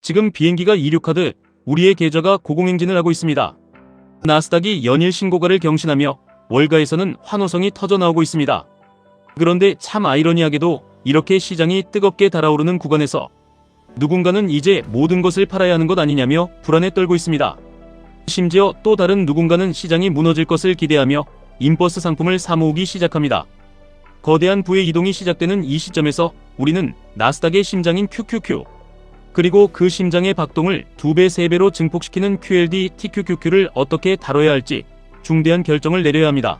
지금 비행기가 이륙하듯 우리의 계좌가 고공행진을 하고 있습니다. 나스닥이 연일 신고가를 경신하며 월가에서는 환호성이 터져나오고 있습니다. 그런데 참 아이러니하게도 이렇게 시장이 뜨겁게 달아오르는 구간에서 누군가는 이제 모든 것을 팔아야 하는 것 아니냐며 불안에 떨고 있습니다. 심지어 또 다른 누군가는 시장이 무너질 것을 기대하며 인버스 상품을 사모으기 시작합니다. 거대한 부의 이동이 시작되는 이 시점에서 우리는 나스닥의 심장인 QQQ, 그리고 그 심장의 박동을 2배, 3배로 증폭시키는 QLD, TQQQ를 어떻게 다뤄야 할지 중대한 결정을 내려야 합니다.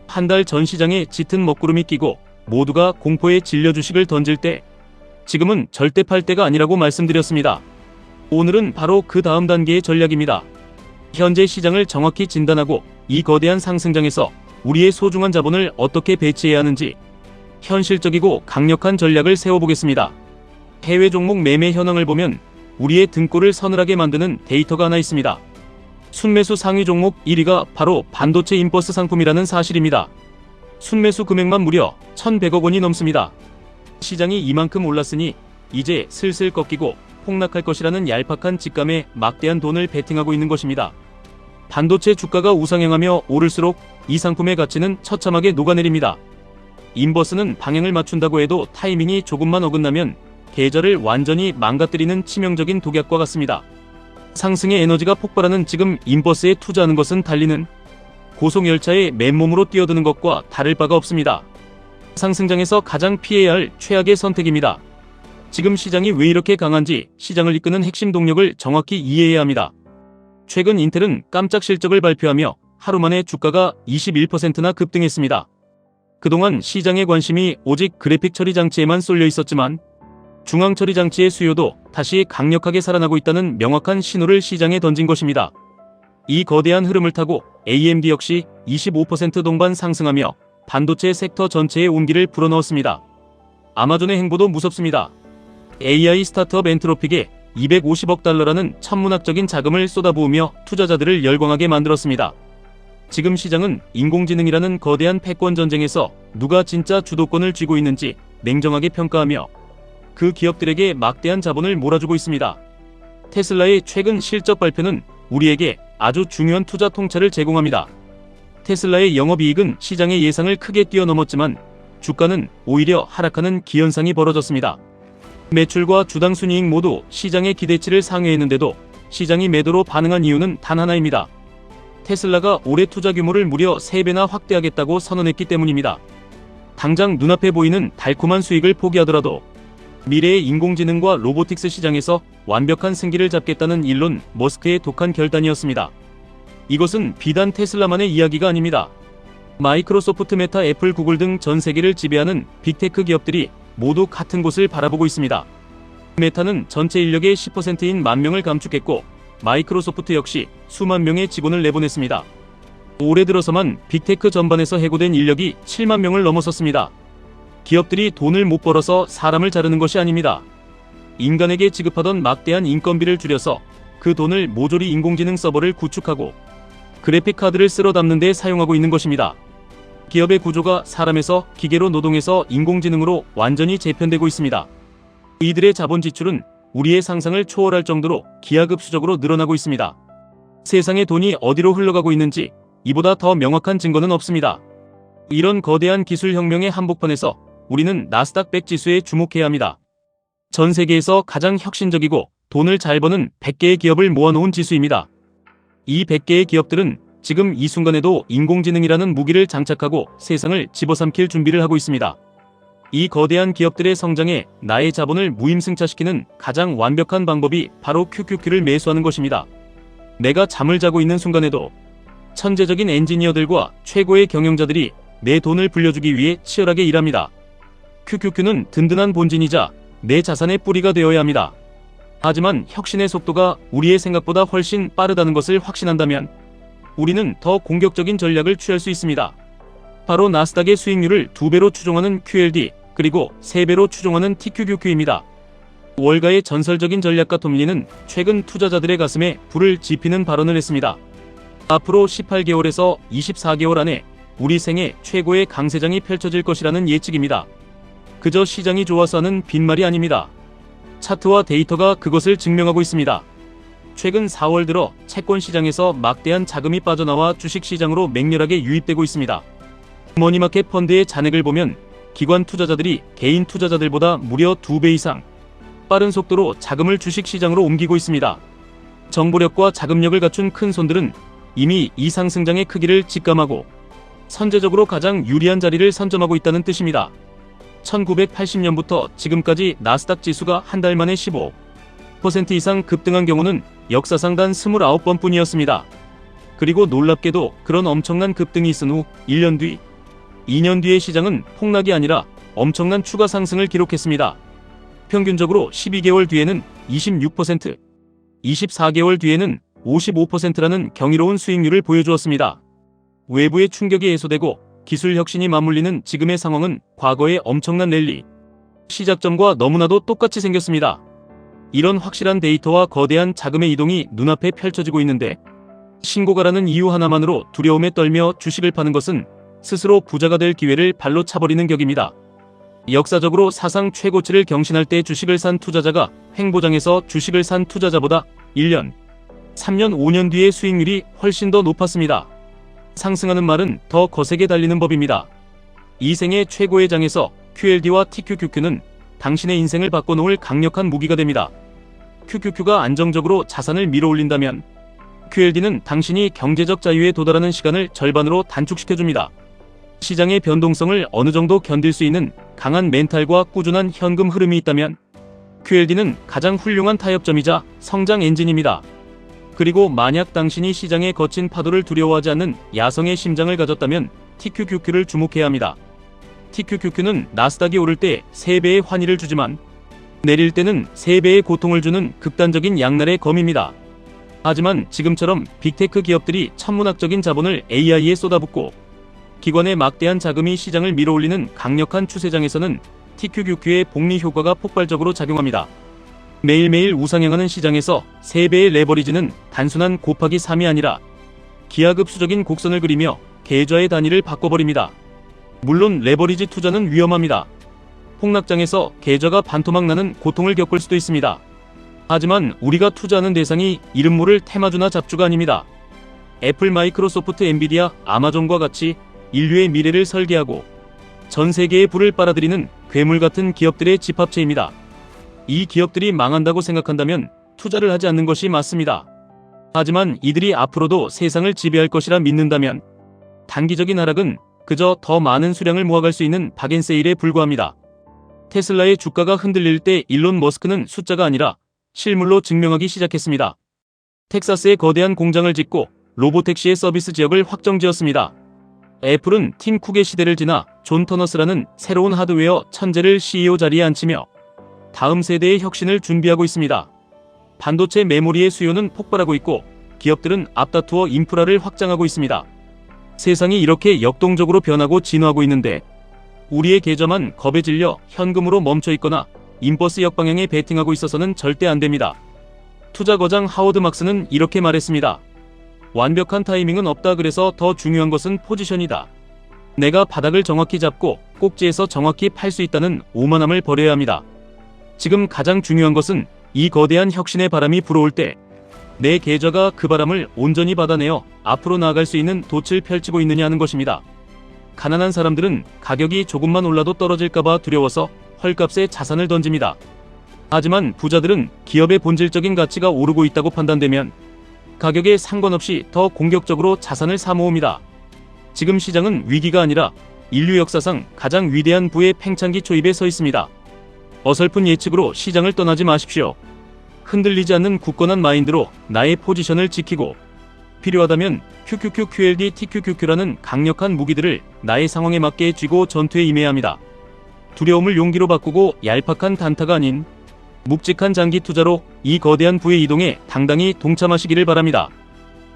한 달 전 시장에 짙은 먹구름이 끼고 모두가 공포에 질려 주식을 던질 때 지금은 절대 팔 때가 아니라고 말씀드렸습니다. 오늘은 바로 그 다음 단계의 전략입니다. 현재 시장을 정확히 진단하고 이 거대한 상승장에서 우리의 소중한 자본을 어떻게 배치해야 하는지 현실적이고 강력한 전략을 세워보겠습니다. 해외 종목 매매 현황을 보면 우리의 등골을 서늘하게 만드는 데이터가 하나 있습니다. 순매수 상위 종목 1위가 바로 반도체 인버스 상품이라는 사실입니다. 순매수 금액만 무려 1,100억 원이 넘습니다. 시장이 이만큼 올랐으니 이제 슬슬 꺾이고 폭락할 것이라는 얄팍한 직감에 막대한 돈을 베팅하고 있는 것입니다. 반도체 주가가 우상향하며 오를수록 이 상품의 가치는 처참하게 녹아내립니다. 인버스는 방향을 맞춘다고 해도 타이밍이 조금만 어긋나면 계좌를 완전히 망가뜨리는 치명적인 독약과 같습니다. 상승의 에너지가 폭발하는 지금 인버스에 투자하는 것은 달리는 고속열차에 맨몸으로 뛰어드는 것과 다를 바가 없습니다. 상승장에서 가장 피해야 할 최악의 선택입니다. 지금 시장이 왜 이렇게 강한지 시장을 이끄는 핵심 동력을 정확히 이해해야 합니다. 최근 인텔은 깜짝 실적을 발표하며 하루 만에 주가가 21%나 급등했습니다. 그동안 시장의 관심이 오직 그래픽 처리 장치에만 쏠려 있었지만 중앙 처리 장치의 수요도 다시 강력하게 살아나고 있다는 명확한 신호를 시장에 던진 것입니다. 이 거대한 흐름을 타고 AMD 역시 25% 동반 상승하며 반도체 섹터 전체의 온기를 불어넣었습니다. 아마존의 행보도 무섭습니다. AI 스타트업 엔트로픽에 250억 달러라는 천문학적인 자금을 쏟아부으며 투자자들을 열광하게 만들었습니다. 지금 시장은 인공지능이라는 거대한 패권 전쟁에서 누가 진짜 주도권을 쥐고 있는지 냉정하게 평가하며 그 기업들에게 막대한 자본을 몰아주고 있습니다. 테슬라의 최근 실적 발표는 우리에게 아주 중요한 투자 통찰을 제공합니다. 테슬라의 영업이익은 시장의 예상을 크게 뛰어넘었지만 주가는 오히려 하락하는 기현상이 벌어졌습니다. 매출과 주당 순이익 모두 시장의 기대치를 상회했는데도 시장이 매도로 반응한 이유는 단 하나입니다. 테슬라가 올해 투자 규모를 무려 3배나 확대하겠다고 선언했기 때문입니다. 당장 눈앞에 보이는 달콤한 수익을 포기하더라도 미래의 인공지능과 로보틱스 시장에서 완벽한 승기를 잡겠다는 일론 머스크의 독한 결단이었습니다. 이것은 비단 테슬라만의 이야기가 아닙니다. 마이크로소프트, 메타, 애플, 구글 등 전 세계를 지배하는 빅테크 기업들이 모두 같은 곳을 바라보고 있습니다. 메타는 전체 인력의 10%인 10,000명을 감축했고 마이크로소프트 역시 수만 명의 직원을 내보냈습니다. 올해 들어서만 빅테크 전반에서 해고된 인력이 7만 명을 넘어섰습니다. 기업들이 돈을 못 벌어서 사람을 자르는 것이 아닙니다. 인간에게 지급하던 막대한 인건비를 줄여서 그 돈을 모조리 인공지능 서버를 구축하고 그래픽카드를 쓸어 담는 데 사용하고 있는 것입니다. 기업의 구조가 사람에서 기계로, 노동에서 인공지능으로 완전히 재편되고 있습니다. 이들의 자본 지출은 우리의 상상을 초월할 정도로 기하급수적으로 늘어나고 있습니다. 세상의 돈이 어디로 흘러가고 있는지 이보다 더 명확한 증거는 없습니다. 이런 거대한 기술 혁명의 한복판에서 우리는 나스닥 100 지수에 주목해야 합니다. 전 세계에서 가장 혁신적이고 돈을 잘 버는 100개의 기업을 모아놓은 지수입니다. 이 100개의 기업들은 지금 이 순간에도 인공지능이라는 무기를 장착하고 세상을 집어삼킬 준비를 하고 있습니다. 이 거대한 기업들의 성장에 나의 자본을 무임승차시키는 가장 완벽한 방법이 바로 QQQ를 매수하는 것입니다. 내가 잠을 자고 있는 순간에도 천재적인 엔지니어들과 최고의 경영자들이 내 돈을 불려주기 위해 치열하게 일합니다. QQQ는 든든한 본진이자 내 자산의 뿌리가 되어야 합니다. 하지만 혁신의 속도가 우리의 생각보다 훨씬 빠르다는 것을 확신한다면 우리는 더 공격적인 전략을 취할 수 있습니다. 바로 나스닥의 수익률을 2배로 추종하는 QLD, 그리고 3배로 추종하는 TQQQ입니다. 월가의 전설적인 전략가 톰리는 최근 투자자들의 가슴에 불을 지피는 발언을 했습니다. 앞으로 18개월에서 24개월 안에 우리 생애 최고의 강세장이 펼쳐질 것이라는 예측입니다. 그저 시장이 좋아서 하는 빈말이 아닙니다. 차트와 데이터가 그것을 증명하고 있습니다. 최근 4월 들어 채권 시장에서 막대한 자금이 빠져나와 주식 시장으로 맹렬하게 유입되고 있습니다. 머니마켓 펀드의 잔액을 보면 기관 투자자들이 개인 투자자들보다 무려 2배 이상 빠른 속도로 자금을 주식 시장으로 옮기고 있습니다. 정보력과 자금력을 갖춘 큰 손들은 이미 이 상승장의 크기를 직감하고 선제적으로 가장 유리한 자리를 선점하고 있다는 뜻입니다. 1980년부터 지금까지 나스닥 지수가 한 달 만에 15% 이상 급등한 경우는 역사상 단 29번 뿐이었습니다. 그리고 놀랍게도 그런 엄청난 급등이 있은 후 1년 뒤, 2년 뒤의 시장은 폭락이 아니라 엄청난 추가 상승을 기록했습니다. 평균적으로 12개월 뒤에는 26%, 24개월 뒤에는 55%라는 경이로운 수익률을 보여주었습니다. 외부의 충격이 해소되고 기술 혁신이 맞물리는 지금의 상황은 과거의 엄청난 랠리 시작점과 너무나도 똑같이 생겼습니다. 이런 확실한 데이터와 거대한 자금의 이동이 눈앞에 펼쳐지고 있는데 신고가라는 이유 하나만으로 두려움에 떨며 주식을 파는 것은 스스로 부자가 될 기회를 발로 차버리는 격입니다. 역사적으로 사상 최고치를 경신할 때 주식을 산 투자자가 횡보장에서 주식을 산 투자자보다 1년, 3년, 5년 뒤의 수익률이 훨씬 더 높았습니다. 상승하는 말은 더 거세게 달리는 법입니다. 이 생의 최고의 장에서 QLD와 TQQQ는 당신의 인생을 바꿔놓을 강력한 무기가 됩니다. QQQ가 안정적으로 자산을 밀어올린다면 QLD는 당신이 경제적 자유에 도달하는 시간을 절반으로 단축시켜줍니다. 시장의 변동성을 어느 정도 견딜 수 있는 강한 멘탈과 꾸준한 현금 흐름이 있다면 QLD는 가장 훌륭한 타협점이자 성장 엔진입니다. 그리고 만약 당신이 시장의 거친 파도를 두려워하지 않는 야성의 심장을 가졌다면 TQQQ를 주목해야 합니다. TQQQ는 나스닥이 오를 때 3배의 환희를 주지만 내릴 때는 3배의 고통을 주는 극단적인 양날의 검입니다. 하지만 지금처럼 빅테크 기업들이 천문학적인 자본을 AI에 쏟아붓고 기관의 막대한 자금이 시장을 밀어올리는 강력한 추세장에서는 TQQQ의 복리 효과가 폭발적으로 작용합니다. 매일매일 우상향하는 시장에서 3배의 레버리지는 단순한 곱하기 3이 아니라 기하급수적인 곡선을 그리며 계좌의 단위를 바꿔버립니다. 물론 레버리지 투자는 위험합니다. 폭락장에서 계좌가 반토막 나는 고통을 겪을 수도 있습니다. 하지만 우리가 투자하는 대상이 이름 모를 테마주나 잡주가 아닙니다. 애플, 마이크로소프트, 엔비디아, 아마존과 같이 인류의 미래를 설계하고 전 세계의 불을 빨아들이는 괴물 같은 기업들의 집합체입니다. 이 기업들이 망한다고 생각한다면 투자를 하지 않는 것이 맞습니다. 하지만 이들이 앞으로도 세상을 지배할 것이라 믿는다면 단기적인 하락은 그저 더 많은 수량을 모아갈 수 있는 박앤세일에 불과합니다. 테슬라의 주가가 흔들릴 때 일론 머스크는 숫자가 아니라 실물로 증명하기 시작했습니다. 텍사스에 거대한 공장을 짓고 로보택시의 서비스 지역을 확정지었습니다. 애플은 팀 쿡의 시대를 지나 존 터너스라는 새로운 하드웨어 천재를 CEO 자리에 앉히며 다음 세대의 혁신을 준비하고 있습니다. 반도체 메모리의 수요는 폭발하고 있고 기업들은 앞다투어 인프라를 확장하고 있습니다. 세상이 이렇게 역동적으로 변하고 진화하고 있는데 우리의 계좌만 겁에 질려 현금으로 멈춰 있거나 인버스 역방향에 베팅하고 있어서는 절대 안 됩니다. 투자 거장 하워드 막스는 이렇게 말했습니다. 완벽한 타이밍은 없다. 그래서 더 중요한 것은 포지션이다. 내가 바닥을 정확히 잡고 꼭지에서 정확히 팔 수 있다는 오만함을 버려야 합니다. 지금 가장 중요한 것은 이 거대한 혁신의 바람이 불어올 때 내 계좌가 그 바람을 온전히 받아내어 앞으로 나아갈 수 있는 돛을 펼치고 있느냐 하는 것입니다. 가난한 사람들은 가격이 조금만 올라도 떨어질까봐 두려워서 헐값에 자산을 던집니다. 하지만 부자들은 기업의 본질적인 가치가 오르고 있다고 판단되면 가격에 상관없이 더 공격적으로 자산을 사모읍니다. 지금 시장은 위기가 아니라 인류 역사상 가장 위대한 부의 팽창기 초입에 서 있습니다. 어설픈 예측으로 시장을 떠나지 마십시오. 흔들리지 않는 굳건한 마인드로 나의 포지션을 지키고 필요하다면 QQQ, QLD, TQQQ라는 강력한 무기들을 나의 상황에 맞게 쥐고 전투에 임해야 합니다. 두려움을 용기로 바꾸고 얄팍한 단타가 아닌 묵직한 장기 투자로 이 거대한 부의 이동에 당당히 동참하시기를 바랍니다.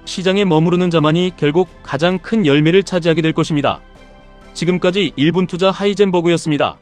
시장에 머무르는 자만이 결국 가장 큰 열매를 차지하게 될 것입니다. 지금까지 1분 투자 하이젠버그였습니다.